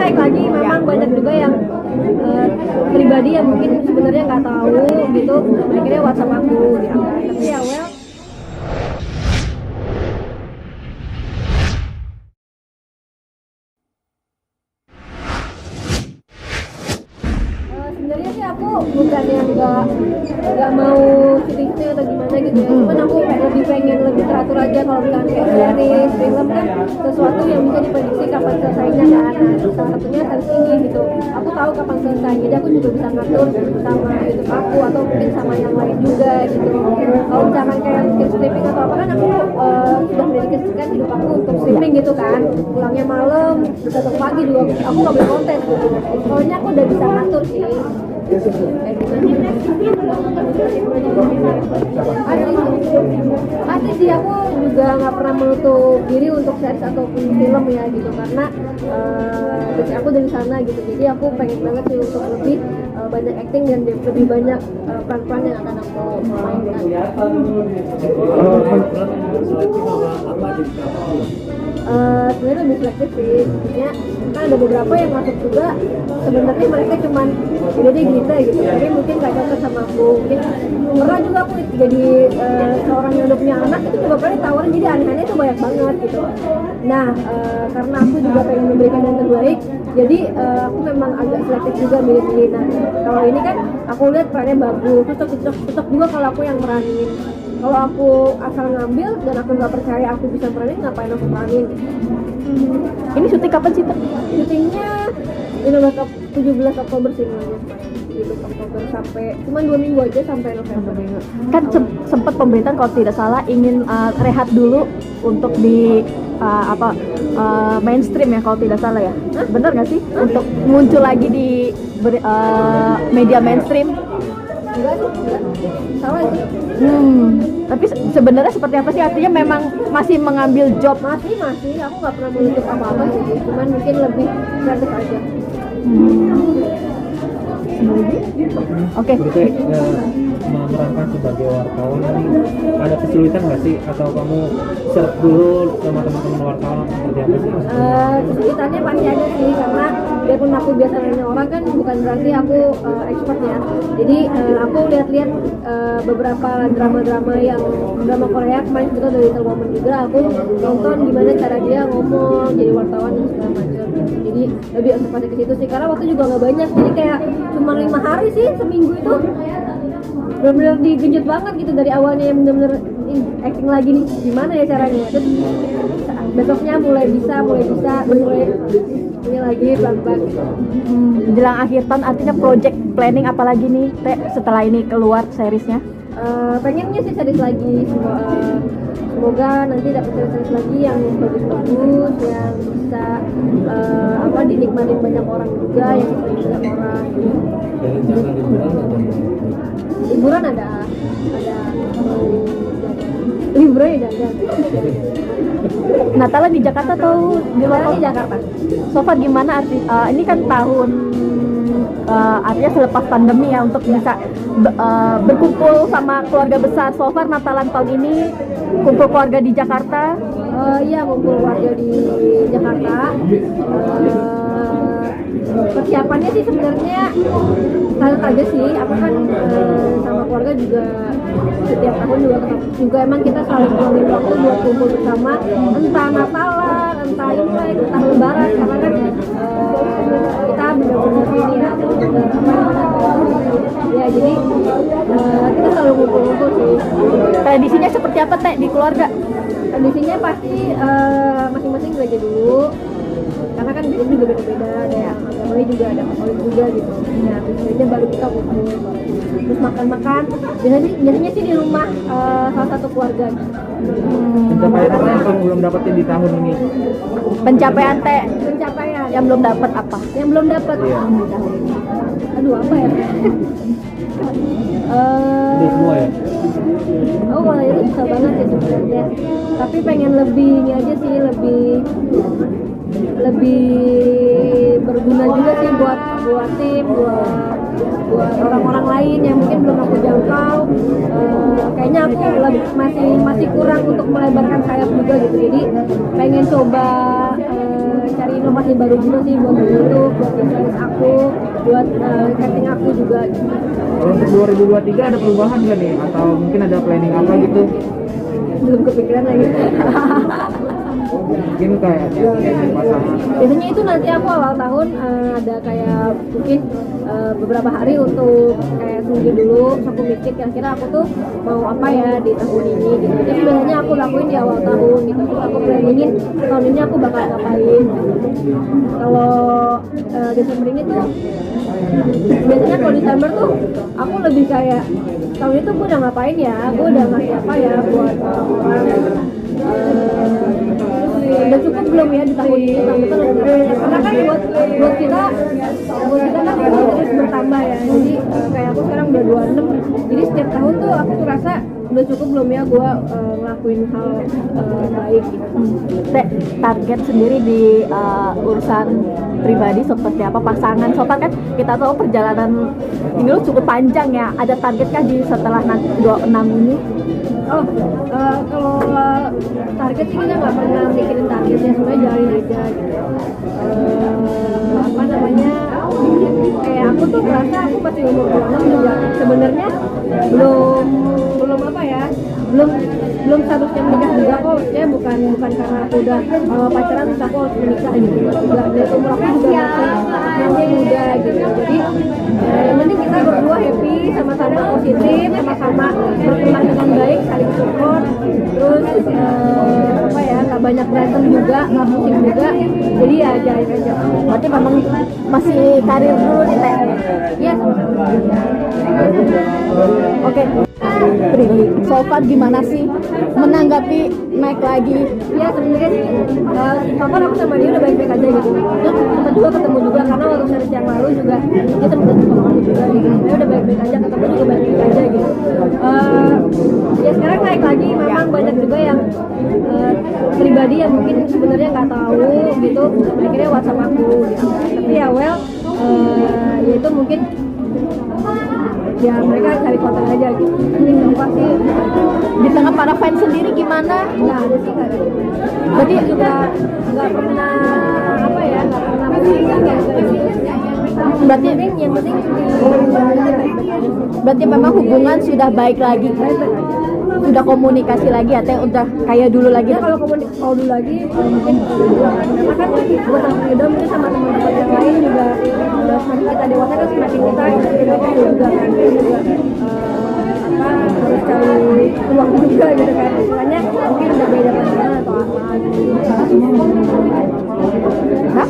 baik lagi memang banyak juga yang pribadi yang mungkin sebenarnya nggak tahu gitu, akhirnya WhatsApp aku diangkat. Tapi ya well, sebenarnya sih aku bukan yang nggak mau syuting atau gimana gitu ya, cuman aku lebih pengen lebih teratur aja. Kalau misalkan kayak series, film kan sesuatu yang bisa diprediksi kapan selesainya kan. Nah, salah satunya series ini gitu, aku tahu kapan selesai, jadi aku juga bisa ngatur sama YouTube aku atau mungkin sama yang lain juga gitu. Kalau misalkan kayak mungkin streaming atau apa kan aku sudah mendedikasikan hidup aku untuk streaming gitu kan, pulangnya malam, besok pagi juga aku nggak boleh konten gitu. Soalnya aku udah bisa ngatur sih. Pasti sih, aku juga nggak pernah menutup diri untuk series ataupun film ya gitu, karena basic aku dari sana gitu. Jadi aku pengen banget sih untuk lebih banyak acting dan lebih banyak peran-peran yang akan aku mainkan. Sebenarnya lebih selektif sih, maksudnya kan ada beberapa yang masuk juga sebenarnya mereka cuman jadi gitu gitu, tapi mungkin gak cocok sama aku. Mungkin pernah juga aku jadi seorang yang udah punya anak itu juga pernah tawarin, jadi aneh-aneh itu banyak banget gitu. Nah karena aku juga pengen memberikan yang terbaik, jadi aku memang agak selektif juga milih-milih. Nah kalau ini kan aku lihat perannya bagus, cocok juga kalau aku yang meranin. Kalau aku asal ngambil dan aku nggak percaya aku bisa meranin, ngapain aku meranin? Ini syuting kapan sih, Teh? Syutingnya ini 17 Oktober sih namanya. 17 Oktober sampai cuma 2 minggu aja sampai November. Kan sempat pemerintahan kalau tidak salah ingin rehat dulu untuk di mainstream ya kalau tidak salah ya. Bener nggak sih untuk muncul lagi di media mainstream? Enggak salah itu. Tapi sebenarnya seperti apa sih, artinya memang masih mengambil job? Masih aku nggak pernah menutup apa-apa sih, cuman mungkin lebih kreatif aja. Oke. Berarti memerankan sebagai wartawan ini ada kesulitan nggak sih, atau kamu search dulu sama teman-teman wartawan seperti apa sih? Kesulitannya pasti ada sih, karena biarpun aku biasa nanya orang kan bukan berarti aku expert ya. Jadi aku lihat-lihat beberapa drama-drama yang drama Korea kemarin juga dari Little Woman juga, aku nonton gimana cara dia ngomong jadi wartawan dan segala macam. Jadi lebih observasi ke situ sih, karena waktu juga nggak banyak, jadi kayak cuma 5 hari sih seminggu itu. Benar-benar digenjot banget gitu dari awalnya yang benar-benar acting lagi nih gimana ya caranya, terus besoknya mulai bisa ini lagi pelan-pelan. Jelang akhir tahun artinya project planning apalagi nih, Teh, setelah ini keluar seriesnya? Pengennya sih series lagi, semoga nanti dapat series lagi yang bagus-bagus, yang bisa dinikmatin banyak orang juga, yang bisa banyak orang. Liburan ada liburan ya jalan. Natalan di Jakarta atau di luar? Di Jakarta. So far gimana ini kan tahun artinya selepas pandemi ya, untuk bisa berkumpul sama keluarga besar. So far Natalan tahun ini kumpul keluarga di Jakarta. Iya, kumpul keluarga di Jakarta. Persiapannya sih sebenarnya sangat aja sih. Aku kan sama keluarga juga setiap tahun juga emang kita saling ngeluangin waktu buat kumpul bersama, entah Natalan, entah Imlek, entah Lebaran, karena kan kita benar-benar ini ya, jadi kita selalu ngumpul-ngumpul sih. Tradisinya seperti apa, Teh, di keluarga? Tradisinya pasti masing-masing gereja dulu, karena kan gereja juga beda-beda, ada yang agamanya juga, ada Katolik juga gitu. Nah, gereja baru kita kumpul, terus makan-makan. Biasanya sih di rumah salah satu keluarga. Pencapaian apa yang belum dapetin di tahun ini? Pencapaian, Teh, yang belum dapat apa? Yang belum dapat. Iya. Aduh, apa ya? Itu semua ya? Aku kalau itu susah banget sih sebenarnya. Tapi pengen lebih ini aja sih, lebih berguna juga sih buat tim, buat orang-orang lain yang mungkin belum aku jangkau. Kayaknya aku masih kurang untuk melebarkan sayap juga gitu. Jadi pengen coba cari inovasi baru juga sih buat YouTube, buat desain aku, buat casting aku juga. Kalau untuk 2023 ada perubahan nggak nih? Atau mungkin ada planning apa gitu? Belum kepikiran lagi. Mungkin kayak pasangan. Biasanya itu nanti aku awal tahun ada kayak mungkin beberapa hari untuk kayak tunggu dulu, terus aku mikir kira-kira aku tuh mau apa ya di tahun ini gitu. Jadi biasanya aku lakuin di awal tahun gitu. Terus aku planningin tahun ini aku bakal ngapain. Kalau Desember ini tuh biasanya kalau Desember tuh aku lebih kayak tahun itu gue udah ngapain ya, gue udah ngasih apa ya buat orang. Udah cukup belum ya di tahun ini kita lebih karena kan buat kita kan ini terus bertambah ya, jadi kayak aku sekarang udah 26, jadi setiap tahun tuh aku rasa udah cukup belum ya gue ngelakuin hal baik gitu. Target sendiri di urusan pribadi seperti apa, pasangan sopan kan kita tahu perjalanan ini lu cukup panjang ya, ada targetkah di setelah nanti 26 ini? Kalau target sih kita nggak pernah mikirin targetnya, sebenarnya jalanin aja gitu. Apa namanya, kayak aku tuh merasa aku masih umur 26 juga sebenarnya belum apa ya, belum seharusnya menikah juga kok, ya bukan karena aku udah pacaran terus aku harus menikah gitu juga. Dan umur aku juga masih muda gitu, jadi yang penting kita berdua happy, sama-sama positif, sama-sama berkembang dengan baik, saling support, terus apa ya, nggak banyak berantem juga, nggak pusing juga, jadi ya jalanin aja. Berarti memang masih karir dulu nih Teh. Iya, sama-sama. Oke. Prilly, so far gimana sih menanggapi naik lagi? Ya sebenarnya sih, so far aku sama dia udah baik-baik aja gitu. Terus kita juga ketemu juga, karena waktu series yang lalu juga dia temen sama aku juga gitu. Dia udah baik-baik aja, ketemu juga baik-baik aja gitu. Ya sekarang naik lagi, memang banyak juga yang pribadi yang mungkin sebenarnya nggak tahu gitu, akhirnya WhatsApp aku gitu. Tapi ya well, ya itu mungkin ya mereka cari konten aja gitu. Ini pasti Di tengah para fans sendiri gimana? nggak ada sih, nggak ada. Berarti juga nggak pernah apa ya, nggak pernah pusing ya. Berarti Yang penting berarti memang hubungan sudah baik lagi, sudah komunikasi lagi ya Teh, udah kayak dulu lagi. ya kalau dulu lagi mungkin karena kan buat anak muda mungkin sama teman-teman yang lain juga semakin kita dewasa kan semakin kita juga kan juga apa harus cari uang juga gitu kan, makanya mungkin udah beda pandangan atau apa gitu. Hah?